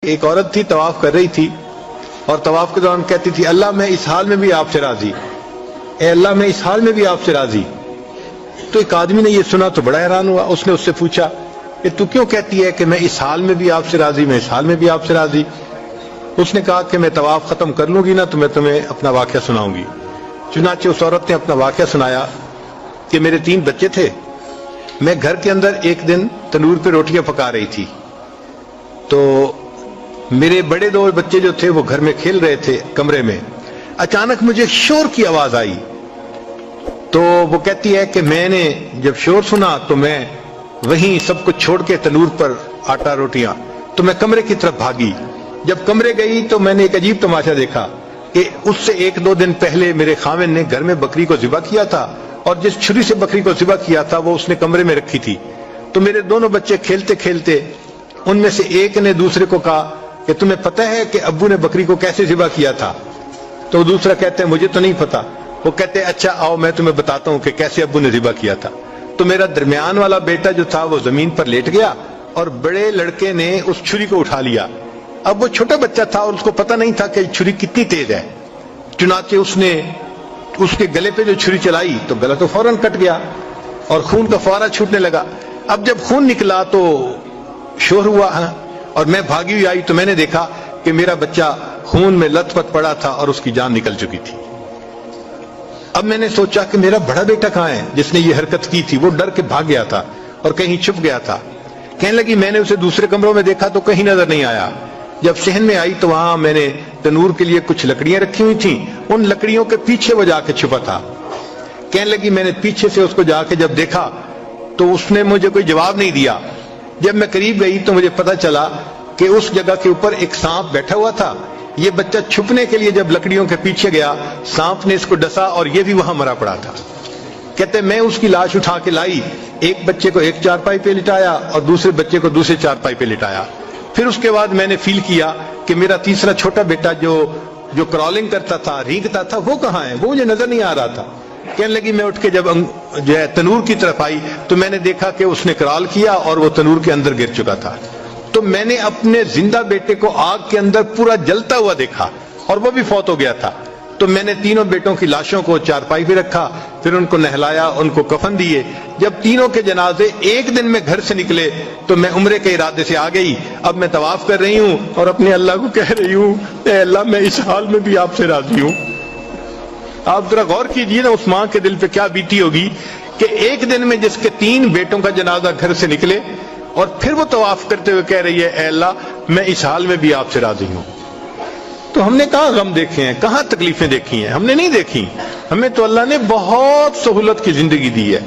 ایک عورت تھی طواف کر رہی تھی اور طواف کے دوران کہتی تھی اللہ میں اس حال میں بھی آپ سے راضی، اے اللہ میں اس حال میں بھی آپ سے راضی۔ تو ایک آدمی نے یہ سنا تو بڑا حیران ہوا، اس نے اس سے پوچھا کہ تو کیوں کہتی ہے کہ میں اس حال میں بھی آپ سے راضی، میں اس حال میں بھی آپ سے راضی؟ اس نے کہا کہ میں طواف ختم کر لوں گی نا تو میں تمہیں اپنا واقعہ سناؤں گی۔ چنانچہ اس عورت نے اپنا واقعہ سنایا کہ میرے 3 بچے تھے، میں گھر کے اندر ایک دن تنور پہ روٹیاں پکا رہی تھی تو میرے بڑے 2 بچے جو تھے وہ گھر میں کھیل رہے تھے کمرے میں، اچانک مجھے شور کی آواز آئی تو وہ کہتی ہے کہ میں نے جب شور سنا تو میں وہیں سب کچھ چھوڑ کے تنور پر آٹا روٹیاں تو میں کمرے کی طرف بھاگی۔ جب کمرے گئی تو میں نے ایک عجیب تماشا دیکھا کہ اس سے 1-2 دن پہلے میرے خاوند نے گھر میں بکری کو ذبح کیا تھا اور جس چھری سے بکری کو ذبح کیا تھا وہ اس نے کمرے میں رکھی تھی۔ تو میرے دونوں بچے کھیلتے کھیلتے ان میں سے ایک نے دوسرے کو کہا کہ تمہیں پتہ ہے کہ ابو نے بکری کو کیسے ذبح کیا تھا؟ تو دوسرا کہتے ہیں مجھے تو نہیں پتا۔ وہ کہتے ہیں اچھا آؤ میں تمہیں بتاتا ہوں کہ کیسے ابو نے ذبح کیا تھا۔ تو میرا درمیان والا بیٹا جو تھا وہ زمین پر لیٹ گیا اور بڑے لڑکے نے اس چھری کو اٹھا لیا۔ اب وہ چھوٹا بچہ تھا اور اس کو پتہ نہیں تھا کہ چھری کتنی تیز ہے، چنانچہ اس نے اس کے گلے پہ جو چھری چلائی تو گلا تو فوراً کٹ گیا اور خون کا فوارہ چھوٹنے لگا۔ اب جب خون نکلا تو شور ہوا اور میں بھاگی ہوئی آئی تو میں نے دیکھا کہ میرا بچہ خون میں لت پت پڑا تھا اور اس کی جان نکل چکی تھی۔ اب میں نے سوچا کہ میرا بڑا بیٹا کہاں ہے جس نے یہ حرکت کی تھی؟ وہ ڈر کے بھاگ گیا تھا اور کہیں چھپ گیا تھا۔ کہنے لگی میں نے اسے دوسرے کمروں میں دیکھا تو کہیں نظر نہیں آیا۔ جب صحن میں آئی تو وہاں میں نے تنور کے لیے کچھ لکڑیاں رکھی ہوئی تھیں، ان لکڑیوں کے پیچھے وہ جا کے چھپا تھا۔ کہنے لگی میں نے پیچھے سے اس کو جا کے جب دیکھا تو اس نے مجھے کوئی جواب نہیں دیا۔ جب میں قریب گئی تو مجھے پتا چلا کہ اس جگہ کے اوپر ایک سانپ بیٹھا ہوا تھا۔ یہ بچہ چھپنے کے لیے جب لکڑیوں کے پیچھے گیا سانپ نے اس کو ڈسا اور یہ بھی وہاں مرا پڑا تھا۔ کہتے میں اس کی لاش اٹھا کے لائی، ایک بچے کو ایک چارپائی پہ لٹایا اور دوسرے بچے کو دوسرے چارپائی پہ لٹایا۔ پھر اس کے بعد میں نے فیل کیا کہ میرا تیسرا چھوٹا بیٹا جو کرالنگ کرتا تھا، رینگتا تھا، وہ کہاں ہے؟ وہ مجھے نظر نہیں آ رہا تھا۔ کہنے لگی میں اٹھ کے جب جو ہے تنور کی طرف آئی تو میں نے دیکھا کہ اس نے کرال کیا اور وہ تنور کے اندر گر چکا تھا۔ تو میں نے اپنے زندہ بیٹے کو آگ کے اندر پورا جلتا ہوا دیکھا اور وہ بھی فوت ہو گیا تھا۔ تو میں نے تینوں بیٹوں کی لاشوں کو چارپائی پہ رکھا، پھر ان کو نہلایا، ان کو کفن دیے۔ جب تینوں کے جنازے ایک دن میں گھر سے نکلے تو میں عمرے کے ارادے سے آ گئی۔ اب میں طواف کر رہی ہوں اور اپنے اللہ کو کہہ رہی ہوں اے اللہ میں اس حال میں بھی آپ سے راضی ہوں۔ آپ ذرا غور کیجئے نا اس ماں کے دل پہ کیا بیتی ہوگی کہ ایک دن میں جس کے 3 بیٹوں کا جنازہ گھر سے نکلے اور پھر وہ طواف کرتے ہوئے کہہ رہی ہے اے اللہ میں اس حال میں بھی آپ سے راضی ہوں۔ تو ہم نے کہاں غم دیکھے ہیں، کہاں تکلیفیں دیکھی ہیں؟ ہم نے نہیں دیکھی۔ ہمیں تو اللہ نے بہت سہولت کی زندگی دی ہے۔